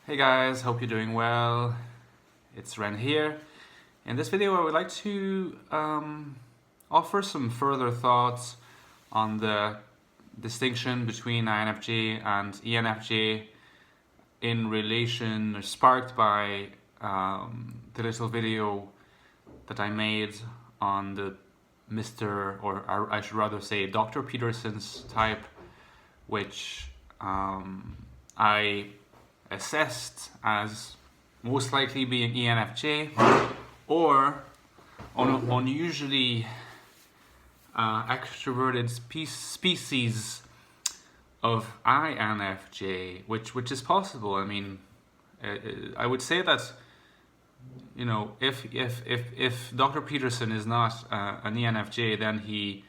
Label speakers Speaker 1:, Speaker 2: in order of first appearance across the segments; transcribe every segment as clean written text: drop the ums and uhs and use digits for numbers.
Speaker 1: Hey guys, hope you're doing well. It's Ren here. In this video I would like to offer some further thoughts on the distinction between INFJ and ENFJ in relation or sparked by the little video that I made on the or I should rather say Dr. Peterson's type, which I assessed as most likely being ENFJ or unusually extroverted species of INFJ, which is possible. I mean, I would say that, you know, if Dr. Peterson is not an ENFJ, then he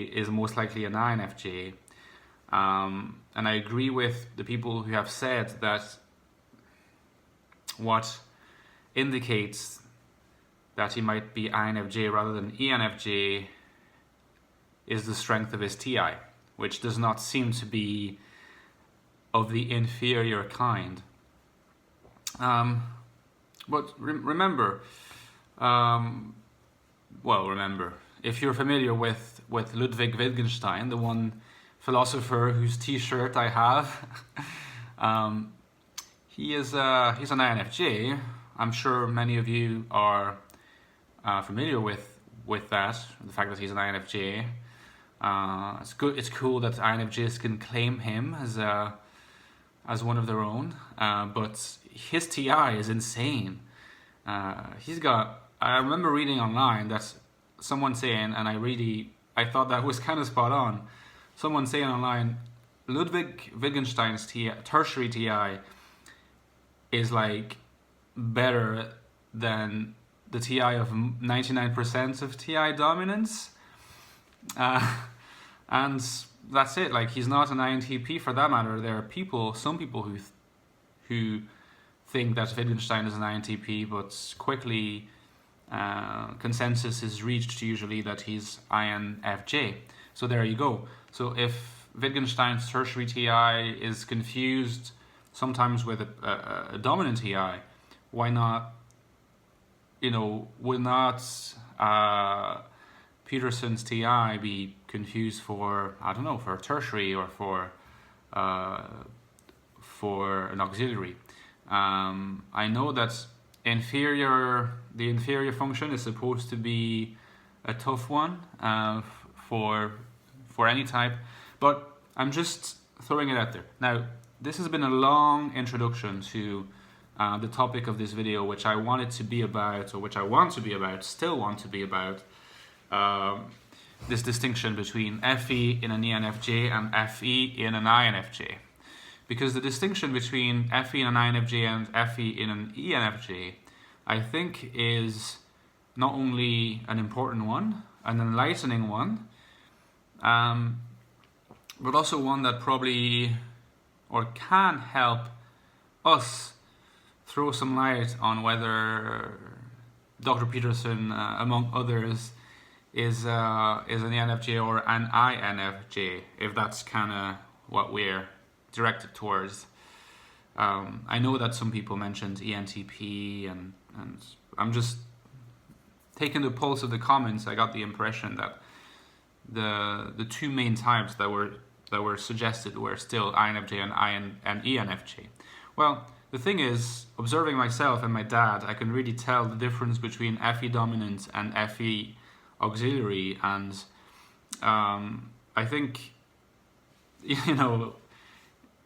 Speaker 1: is most likely an INFJ. And I agree with the people who have said that what indicates that he might be INFJ rather than ENFJ is the strength of his TI, which does not seem to be of the inferior kind. But remember, if you're familiar with Ludwig Wittgenstein, the one philosopher whose T-shirt I have, he's an INFJ. I'm sure many of you are familiar with that, the fact that he's an INFJ. It's good. It's cool that INFJs can claim him as one of their own. But his TI is insane. I remember reading online that someone saying, and I thought that was kind of spot on. Someone saying online, Ludwig Wittgenstein's tertiary TI is like better than the TI of 99% of TI dominance. And that's it. Like, he's not an INTP for that matter. There are some people who think that Wittgenstein is an INTP, but quickly consensus is reached usually that he's INFJ. So there you go. So if Wittgenstein's tertiary TI is confused sometimes with a dominant TI, why not, would not Peterson's TI be confused for, I don't know, for a tertiary or for an auxiliary? I know that the inferior function is supposed to be a tough one for any type, but I'm just throwing it out there. Now, this has been a long introduction to the topic of this video, which I want to be about, still want to be about, this distinction between FE in an ENFJ and FE in an INFJ. Because the distinction between FE in an INFJ and FE in an ENFJ, I think, is not only an important one, an enlightening one, but also one that probably or can help us throw some light on whether Dr. Peterson, among others, is an ENFJ or an INFJ, if that's kind of what we're directed towards. I know that some people mentioned ENTP, and I'm just taking the pulse of the comments. I got the impression that the two main types that were suggested were still INFJ and ENFJ. Well, the thing is, observing myself and my dad, I can really tell the difference between FE dominant and FE auxiliary, and I think,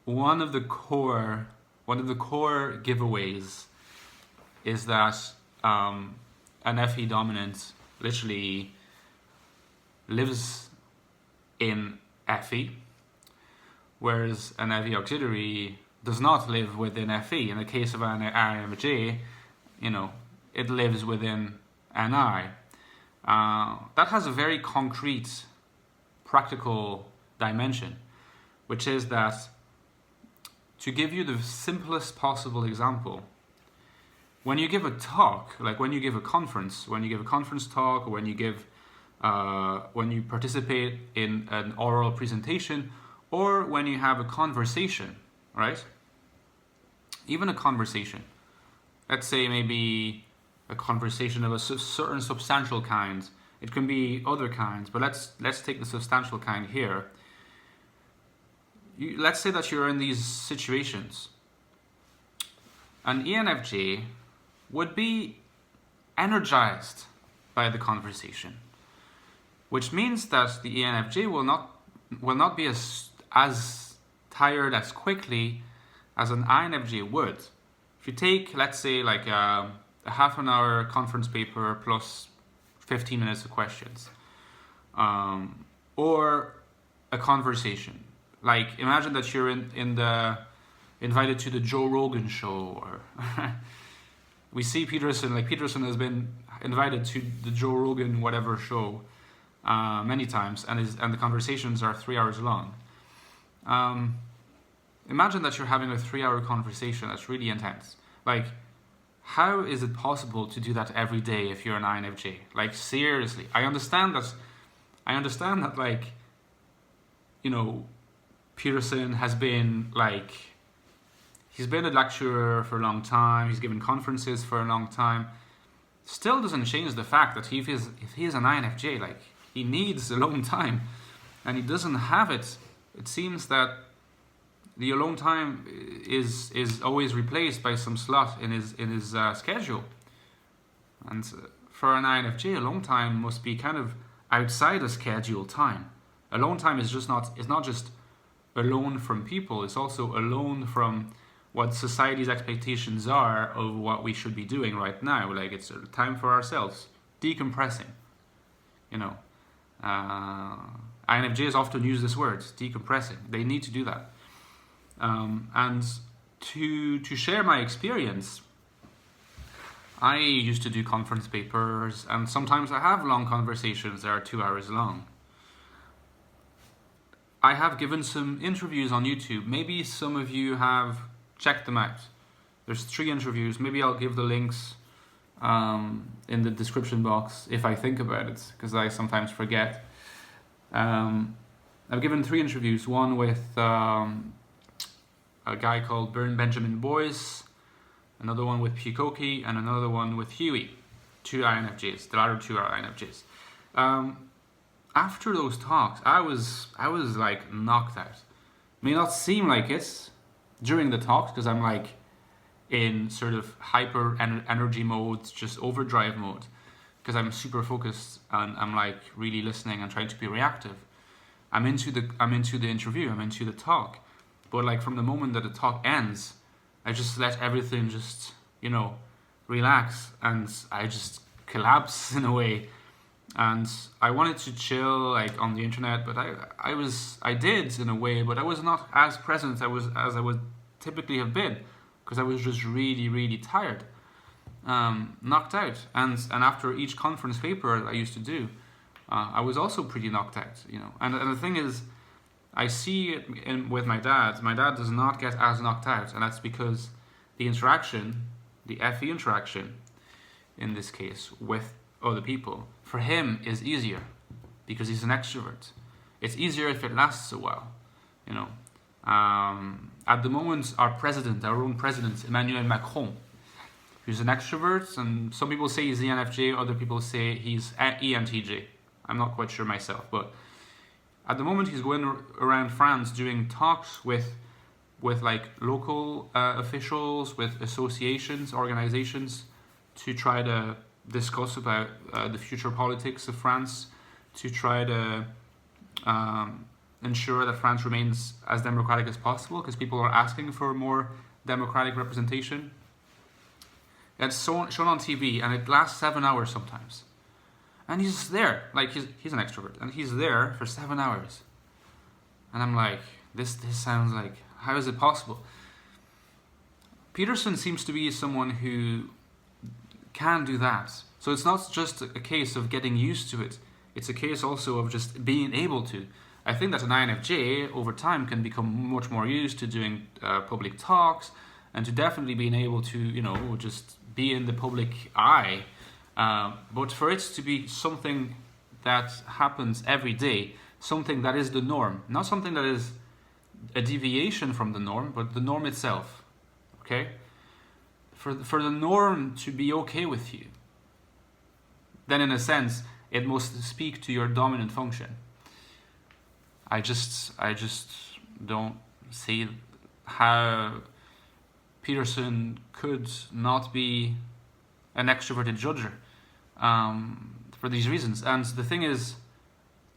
Speaker 1: one of the core giveaways is that an FE dominant literally lives in FE, whereas an FE auxiliary does not live within FE. In the case of an INFJ, it lives within NI. That has a very concrete, practical dimension, which is that, to give you the simplest possible example, when you give a talk, like when you give a conference talk, or when you participate in an oral presentation, or when you have a conversation, right? even a conversation. Let's say maybe a conversation of a certain substantial kind. It can be other kinds, but let's take the substantial kind here. Let's say that you're in these situations. An ENFJ would be energized by the conversation, which means that the ENFJ will not be as tired as quickly as an INFJ would. If you take, let's say, like a half an hour conference paper plus 15 minutes of questions, or a conversation. Like, imagine that you're invited to the Joe Rogan show, or we see Peterson. Like, Peterson has been invited to the Joe Rogan whatever show many times, and the conversations are 3 hours long. Imagine that you're having a 3-hour conversation that's really intense. Like, how is it possible to do that every day if you're an INFJ? Like, seriously, I understand that, like, you know, Peterson has been, like, he's been a lecturer for a long time, he's given conferences for a long time. Still doesn't change the fact that if he's an INFJ, like, he needs alone time, and he doesn't have it. It seems that the alone time is always replaced by some slot in his schedule. And for an INFJ, alone time must be kind of outside of scheduled time. Alone time is not just alone from people, it's also alone from what society's expectations are of what we should be doing right now. Like, it's time for ourselves, decompressing. You know, INFJs often use this word, decompressing. They need to do that. And to share my experience, I used to do conference papers, and sometimes I have long conversations that are 2 hours long. I have given some interviews on YouTube. Maybe some of you have checked them out. There's 3 interviews. Maybe I'll give the links in the description box if I think about it, because I sometimes forget. I've given 3 interviews. One with a guy called Benjamin Boyce, another one with Pikoki, and another one with Huey. 2 INFJs. The latter 2 are INFJs. After those talks, I was like knocked out. May not seem like it during the talks, because I'm like in sort of hyper energy mode, just overdrive mode, because I'm super focused and I'm like really listening and trying to be reactive. I'm into the interview, I'm into the talk, but like from the moment that the talk ends, I just let everything just, you know, relax, and I just collapse in a way. And I wanted to chill, like, on the internet, but I did in a way, but I was not as present as I would typically have been, because I was just really, really tired, knocked out. And after each conference paper I used to do, I was also pretty knocked out, you know. And the thing is, I see it with my dad. My dad does not get as knocked out, and that's because the interaction, the FE interaction, in this case, with other people, for him is easier because he's an extrovert. It's easier if it lasts a while, you know. At the moment, our own president, Emmanuel Macron, who's an extrovert, and some people say he's ENFJ, other people say he's ENTJ. I'm not quite sure myself, but at the moment he's going around France doing talks with like local officials, with associations, organizations, to try to discuss about the future politics of France, to try to ensure that France remains as democratic as possible, because people are asking for more democratic representation. It's shown on TV, and it lasts 7 hours sometimes. And he's just there, like he's an extrovert, and he's there for 7 hours. And I'm like, this sounds like, how is it possible? Peterson seems to be someone who can do that. So it's not just a case of getting used to it. It's a case also of just being able to. I think that an INFJ over time can become much more used to doing public talks, and to definitely being able to, you know, just be in the public eye. But for it to be something that happens every day, something that is the norm, not something that is a deviation from the norm, but the norm itself. okay? For the norm to be okay with you, then in a sense, it must speak to your dominant function. I just don't see how Peterson could not be an extroverted judger for these reasons. And the thing is,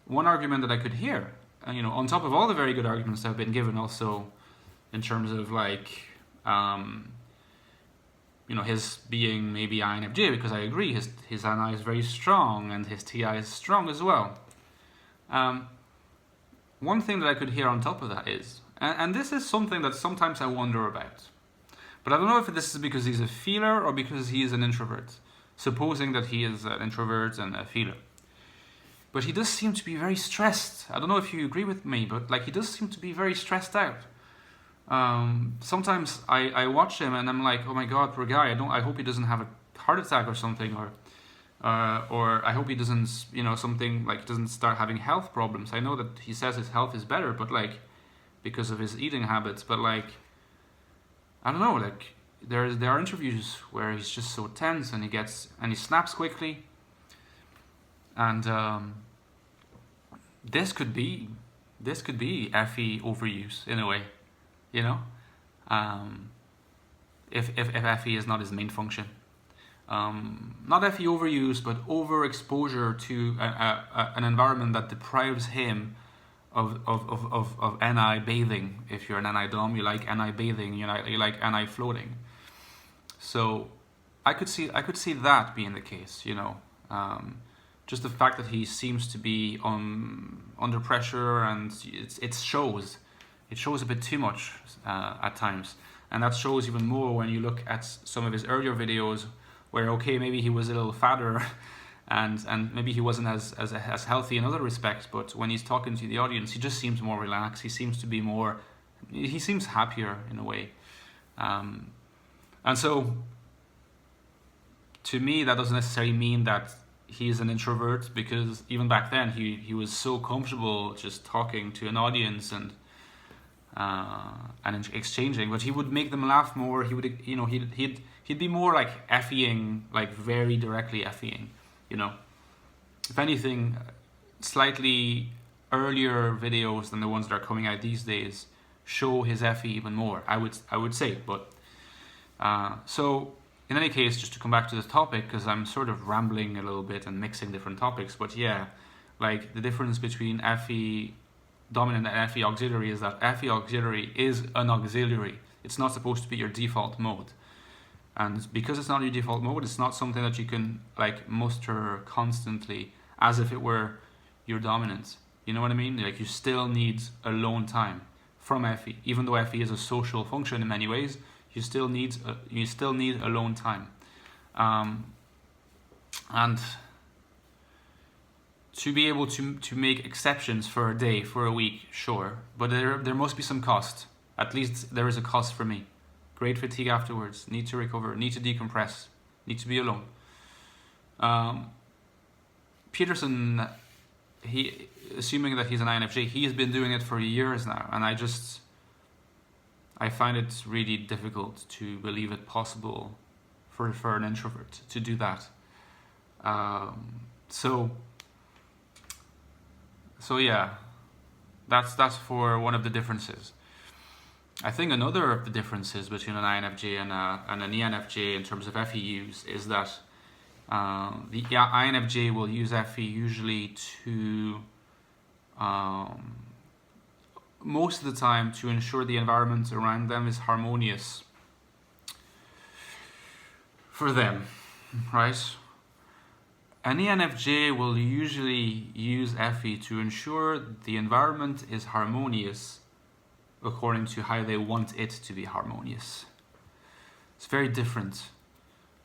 Speaker 1: one argument that I could hear, on top of all the very good arguments that have been given, also in terms of his being maybe INFJ, because I agree, his NI is very strong and his TI is strong as well. One thing that I could hear on top of that is, and this is something that sometimes I wonder about, but I don't know if this is because he's a feeler or because he is an introvert, supposing that he is an introvert and a feeler. But he does seem to be very stressed. I don't know if you agree with me, but he does seem to be very stressed out. Sometimes I watch him and I'm like, oh my God, poor guy. I hope he doesn't have a heart attack or something, or I hope he doesn't, something he doesn't start having health problems. I know that he says his health is better, but because of his eating habits. But I don't know. There are interviews where he's just so tense and he snaps quickly, and this could be FE overuse in a way. If FE is not his main function. Not FE overuse, but overexposure to an environment that deprives him of NI bathing. If you're an NI dom, you like NI bathing, you like NI floating. So I could see that being the case, just the fact that he seems to be under pressure, and it shows a bit too much at times, and that shows even more when you look at some of his earlier videos, where maybe he was a little fatter, and maybe he wasn't as healthy in other respects, but when he's talking to the audience, he just seems more relaxed. He seems happier in a way, and so to me that doesn't necessarily mean that he's an introvert, because even back then he was so comfortable just talking to an audience and exchanging, but he would make them laugh more. He would, he'd be more FEing, very directly FEing, If anything, slightly earlier videos than the ones that are coming out these days show his FE even more, I would say. But so in any case, just to come back to this topic, because I'm sort of rambling a little bit and mixing different topics, but yeah, the difference between FE dominant and FE auxiliary is that FE auxiliary is an auxiliary. It's not supposed to be your default mode. And because it's not your default mode, it's not something that you can muster constantly as if it were your dominant. You know what I mean? You still need alone time from FE. Even though FE is a social function in many ways, you still need alone time. And to be able to make exceptions for a day, for a week, sure, but there must be some cost. At least there is a cost for me. Great fatigue afterwards, need to recover, need to decompress, need to be alone. Peterson, assuming that he's an INFJ, he has been doing it for years now, and I find it really difficult to believe it possible for an introvert to do that. So yeah, that's for one of the differences. I think another of the differences between an INFJ and an ENFJ in terms of FE use is that the INFJ will use FE usually to most of the time to ensure the environment around them is harmonious for them, right? An ENFJ will usually use FE to ensure the environment is harmonious according to how they want it to be harmonious. It's very different.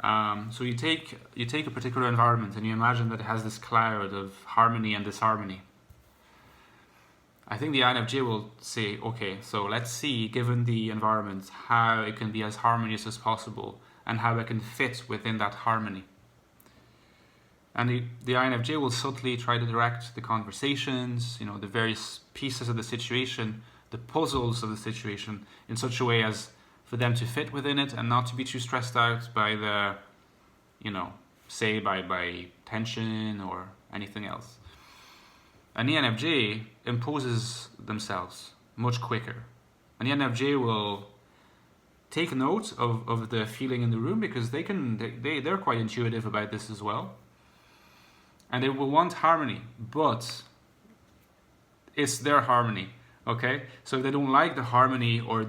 Speaker 1: So you take a particular environment and you imagine that it has this cloud of harmony and disharmony. I think the INFJ will say, okay, so let's see, given the environment, how it can be as harmonious as possible and how it can fit within that harmony. And the INFJ will subtly try to direct the conversations, the various pieces of the situation, the puzzles of the situation, in such a way as for them to fit within it and not to be too stressed out by the, say by tension or anything else. An ENFJ imposes themselves much quicker. An ENFJ will take note of the feeling in the room because they're quite intuitive about this as well. And they will want harmony, but it's their harmony, okay? So if they don't like the harmony or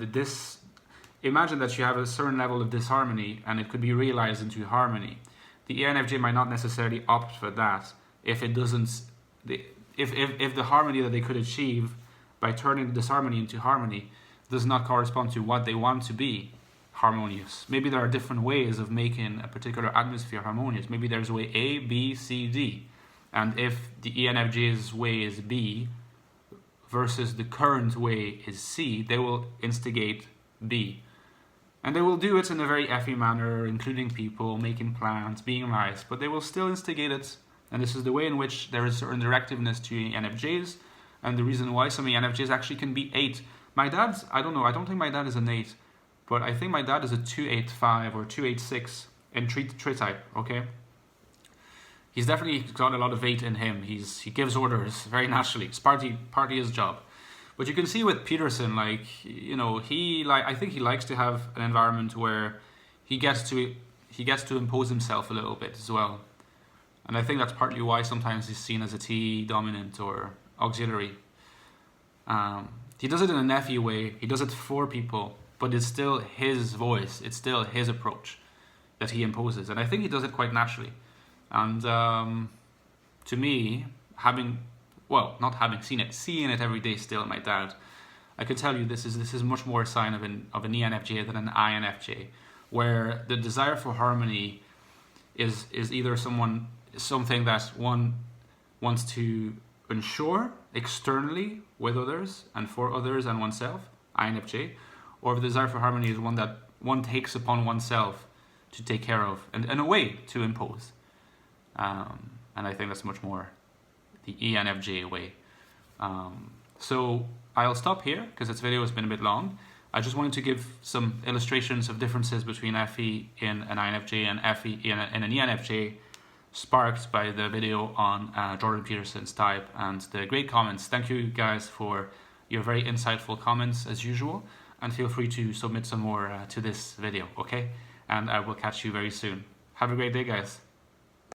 Speaker 1: imagine that you have a certain level of disharmony and it could be realized into harmony. The ENFJ might not necessarily opt for that if it doesn't, if the harmony that they could achieve by turning the disharmony into harmony does not correspond to what they want to be harmonious. Maybe there are different ways of making a particular atmosphere harmonious. Maybe there's way A, B, C, D. And if the ENFJ's way is B versus the current way is C, they will instigate B. And they will do it in a very effy manner, including people, making plans, being nice, but they will still instigate it. And this is the way in which there is certain directiveness to ENFJs, and the reason why some ENFJs actually can be 8. My dad's, I don't know, I don't think my dad is an 8, but I think my dad is a 285 or 286 in tree type, okay? He's definitely got a lot of 8 in him. He gives orders very naturally. It's partly his job. But you can see with Peterson, I think he likes to have an environment where he gets to impose himself a little bit as well. And I think that's partly why sometimes he's seen as a T dominant or auxiliary. He does it in an FE way. He does it for people, but it's still his voice. It's still his approach that he imposes. And I think he does it quite naturally. And to me, not having seen it, seeing it every day still, my dad, I could tell you this is much more a sign of an ENFJ than an INFJ, where the desire for harmony is either something that one wants to ensure externally with others and for others and oneself, INFJ, or the desire for harmony is one that one takes upon oneself to take care of and in a way to impose. And I think that's much more the ENFJ way. So I'll stop here because this video has been a bit long. I just wanted to give some illustrations of differences between FE in an INFJ and FE in an ENFJ, sparked by the video on Jordan Peterson's type and the great comments. Thank you guys for your very insightful comments as usual, and feel free to submit some more to this video, okay? And I will catch you very soon. Have a great day, guys.